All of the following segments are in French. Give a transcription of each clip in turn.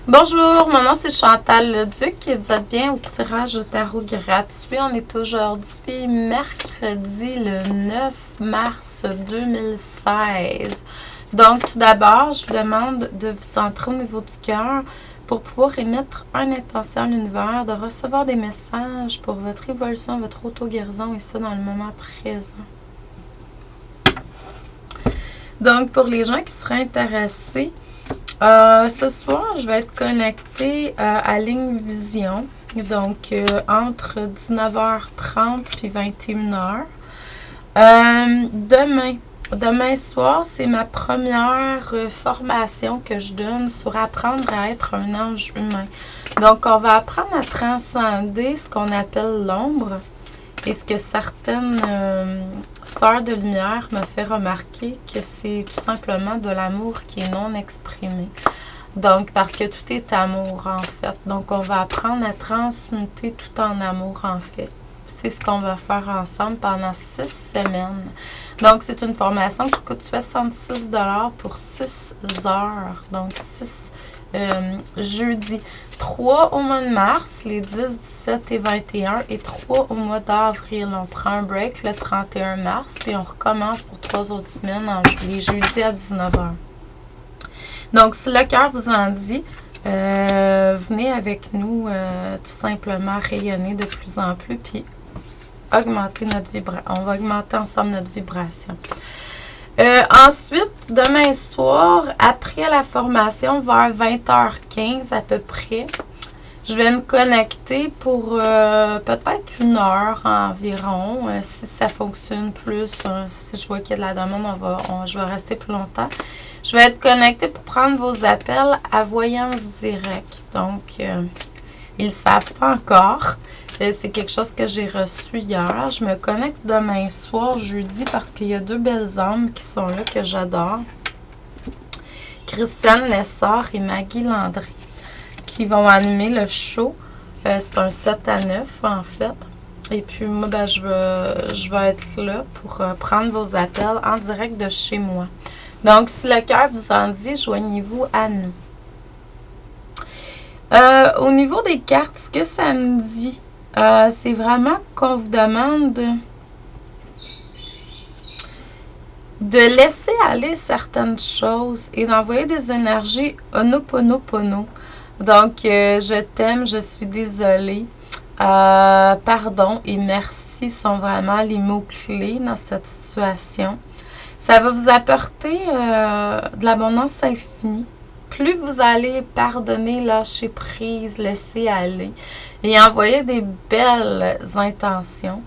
Bonjour, mon nom c'est Chantal Leduc et vous êtes bien au tirage de tarot gratuit. On est aujourd'hui mercredi le 9 mars 2016. Donc tout d'abord, je vous demande de vous centrer au niveau du cœur pour pouvoir émettre une intention à l'univers, de recevoir des messages pour votre évolution, votre auto-guérison et ça dans le moment présent. Donc pour les gens qui seraient intéressés, ce soir, je vais être connectée à Ligne Vision, donc entre 19h30 puis 21h. Demain soir, c'est ma première formation que je donne sur apprendre à être un ange humain. Donc, on va apprendre à transcender ce qu'on appelle l'ombre. Et ce que certaines sœurs de lumière me fait remarquer, que c'est tout simplement de l'amour qui est non exprimé. Donc, parce que tout est amour, en fait. Donc, on va apprendre à transmuter tout en amour, en fait. C'est ce qu'on va faire ensemble pendant 6 semaines. Donc, c'est une formation qui coûte 66 $ pour 6 heures. Donc, 6 jeudis. 3 au mois de mars, les 10, 17 et 21, et 3 au mois d'avril. On prend un break le 31 mars, puis on recommence pour 3 autres semaines, les jeudis à 19h. Donc, si le cœur vous en dit, venez avec nous tout simplement rayonner de plus en plus, puis augmenter notre vibration. On va augmenter ensemble notre vibration. Ensuite, demain soir, après la formation, vers 20h15 à peu près, je vais me connecter pour peut-être 1 heure environ. Si ça fonctionne plus, si je vois qu'il y a de la demande, je vais rester plus longtemps. Je vais être connectée pour prendre vos appels à voyance directe. Donc, ils ne savent pas encore. C'est quelque chose que j'ai reçu hier. Je me connecte demain soir, jeudi, parce qu'il y a 2 belles âmes qui sont là, que j'adore. Christiane Lessard et Maggie Landry, qui vont animer le show. C'est un 7 à 9, en fait. Et puis, moi, je vais être là pour prendre vos appels en direct de chez moi. Donc, si le cœur vous en dit, joignez-vous à nous. Au niveau des cartes, ce que ça me dit, c'est vraiment qu'on vous demande de laisser aller certaines choses et d'envoyer des énergies Ho'oponopono. Donc, je t'aime, je suis désolée, pardon et merci sont vraiment les mots-clés dans cette situation. Ça va vous apporter de l'abondance infinie. Plus vous allez pardonner, lâcher prise, laisser aller et envoyer des belles intentions,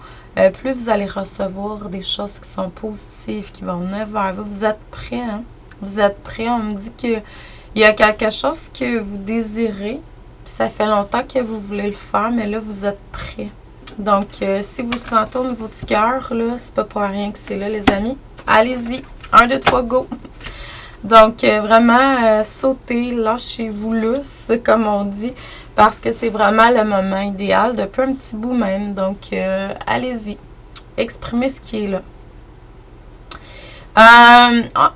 plus vous allez recevoir des choses qui sont positives, qui vont venir vers vous. Vous êtes prêts, hein? Vous êtes prêts. On me dit qu'il y a quelque chose que vous désirez, puis ça fait longtemps que vous voulez le faire, mais là, vous êtes prêts. Donc, si vous le sentez au niveau du cœur, là, c'est pas pour rien que c'est là, les amis. Allez-y. 1, 2, 3, go! Donc, vraiment, sautez, lâchez-vous lousse, comme on dit, parce que c'est vraiment le moment idéal, depuis un petit bout même. Donc, allez-y, exprimez ce qui est là.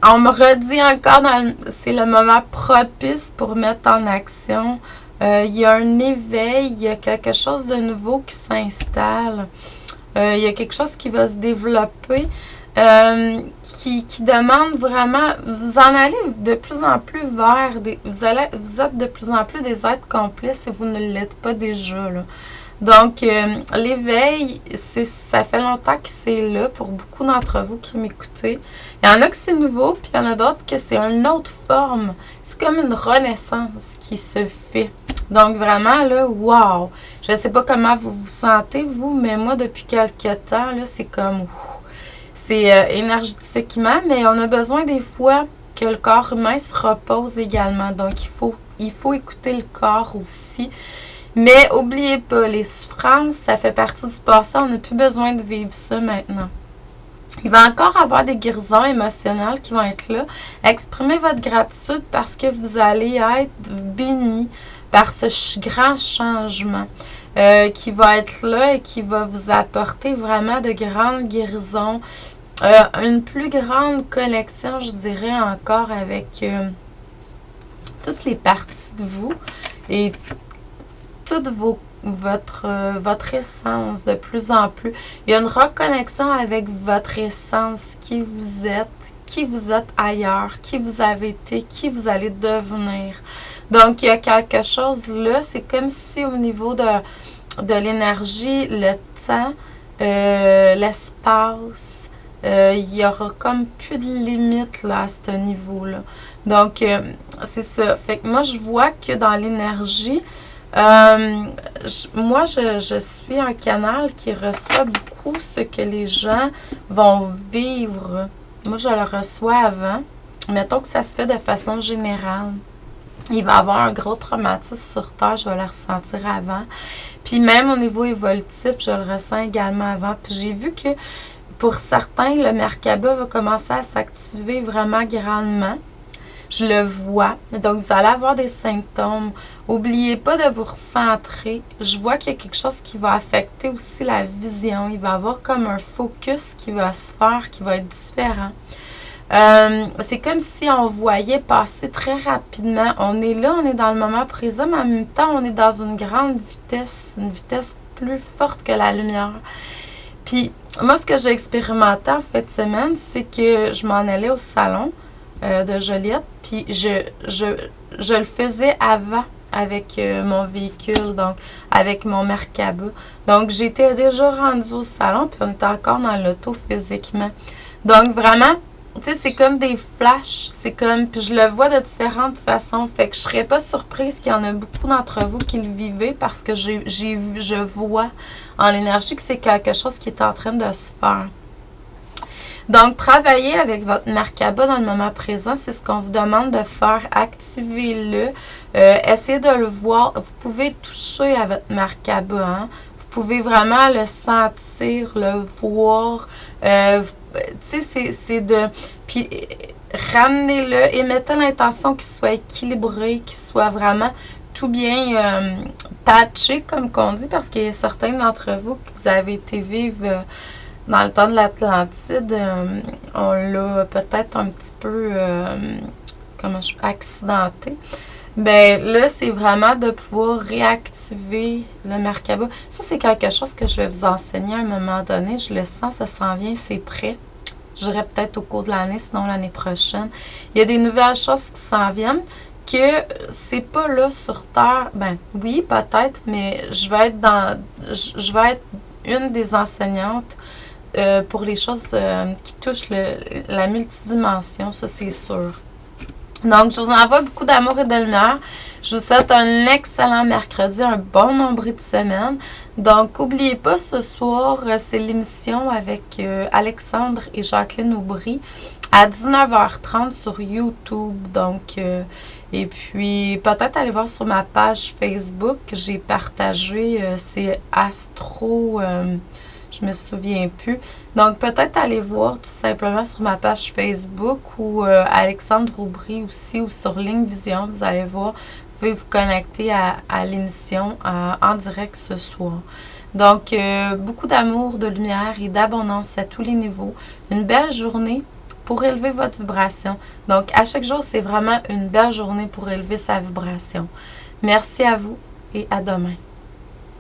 On me redit encore, c'est le moment propice pour mettre en action. Il y a un éveil, il y a quelque chose de nouveau qui s'installe. Il y a quelque chose qui va se développer. Qui demande vraiment, vous en allez de plus en plus vers vous êtes de plus en plus des êtres complets si vous ne l'êtes pas déjà, là. Donc, l'éveil, ça fait longtemps que c'est là pour beaucoup d'entre vous qui m'écoutez. Il y en a que c'est nouveau, puis il y en a d'autres que c'est une autre forme. C'est comme une renaissance qui se fait. Donc, vraiment, là, wow! Je ne sais pas comment vous vous sentez, vous, mais moi, depuis quelques temps, là, c'est comme... C'est énergétiquement, mais on a besoin des fois que le corps humain se repose également. Donc, il faut écouter le corps aussi. Mais n'oubliez pas, les souffrances, ça fait partie du passé. On n'a plus besoin de vivre ça maintenant. Il va encore avoir des guérisons émotionnelles qui vont être là. Exprimez votre gratitude parce que vous allez être béni par ce grand changement. Qui va être là et qui va vous apporter vraiment de grandes guérisons, une plus grande connexion, je dirais encore, avec toutes les parties de vous et toute votre essence de plus en plus. Il y a une reconnexion avec votre essence, qui vous êtes ailleurs, qui vous avez été, qui vous allez devenir. Donc, il y a quelque chose là, c'est comme si au niveau de l'énergie, le temps, l'espace, il y aura comme plus de limites là, à ce niveau-là. Donc, c'est ça. Fait que moi, je vois que dans l'énergie, moi, je suis un canal qui reçoit beaucoup ce que les gens vont vivre. Moi, je le reçois avant. Mettons que ça se fait de façon générale. Il va y avoir un gros traumatisme sur Terre, je vais le ressentir avant. Puis même au niveau évolutif, je le ressens également avant. Puis j'ai vu que pour certains, le Merkaba va commencer à s'activer vraiment grandement. Je le vois. Donc, vous allez avoir des symptômes. N'oubliez pas de vous recentrer. Je vois qu'il y a quelque chose qui va affecter aussi la vision. Il va y avoir comme un focus qui va se faire, qui va être différent. C'est comme si on voyait passer très rapidement. On est là, on est dans le moment présent, mais en même temps, on est dans une grande vitesse, une vitesse plus forte que la lumière. Puis, moi, ce que j'ai expérimenté en fin de semaine, c'est que je m'en allais au salon de Joliette, puis je le faisais avant avec mon véhicule, donc avec mon Merkaba. Donc, j'étais déjà rendue au salon, puis on était encore dans l'auto physiquement. Donc, vraiment, tu sais, c'est comme des flashs, c'est comme, puis je le vois de différentes façons, fait que je serais pas surprise qu'il y en a beaucoup d'entre vous qui le vivez parce que je vois en l'énergie que c'est quelque chose qui est en train de se faire. Donc, travaillez avec votre Merkaba dans le moment présent, c'est ce qu'on vous demande de faire. Activez-le, essayez de le voir. Vous pouvez toucher à votre Merkaba, hein? Vous pouvez vraiment le sentir, le voir. Tu sais, c'est de... Puis, ramenez-le et mettez l'intention qu'il soit équilibré, qu'il soit vraiment tout bien patché, comme qu'on dit, parce qu'il y a certains d'entre vous que vous avez été vivre... dans le temps de l'Atlantide, on l'a peut-être un petit peu accidenté. Ben là, c'est vraiment de pouvoir réactiver le Merkaba. Ça, c'est quelque chose que je vais vous enseigner à un moment donné. Je le sens, ça s'en vient, c'est prêt. Je dirais peut-être au cours de l'année, sinon l'année prochaine. Il y a des nouvelles choses qui s'en viennent que c'est pas là sur Terre. Ben oui, peut-être, mais je vais être une des enseignantes pour les choses qui touchent la multidimension, ça c'est sûr. Donc, je vous envoie beaucoup d'amour et de lumière. Je vous souhaite un excellent mercredi, un bon nombril de semaine. Donc, n'oubliez pas, ce soir, c'est l'émission avec Alexandre et Jacqueline Aubry à 19h30 sur YouTube. Donc, et puis, peut-être aller voir sur ma page Facebook. J'ai partagé, c'est Astro... je me souviens plus. Donc, peut-être aller voir tout simplement sur ma page Facebook ou Alexandre Aubry aussi ou sur Ligne Vision. Vous allez voir, vous pouvez vous connecter à l'émission en direct ce soir. Donc, beaucoup d'amour, de lumière et d'abondance à tous les niveaux. Une belle journée pour élever votre vibration. Donc, à chaque jour, c'est vraiment une belle journée pour élever sa vibration. Merci à vous et à demain.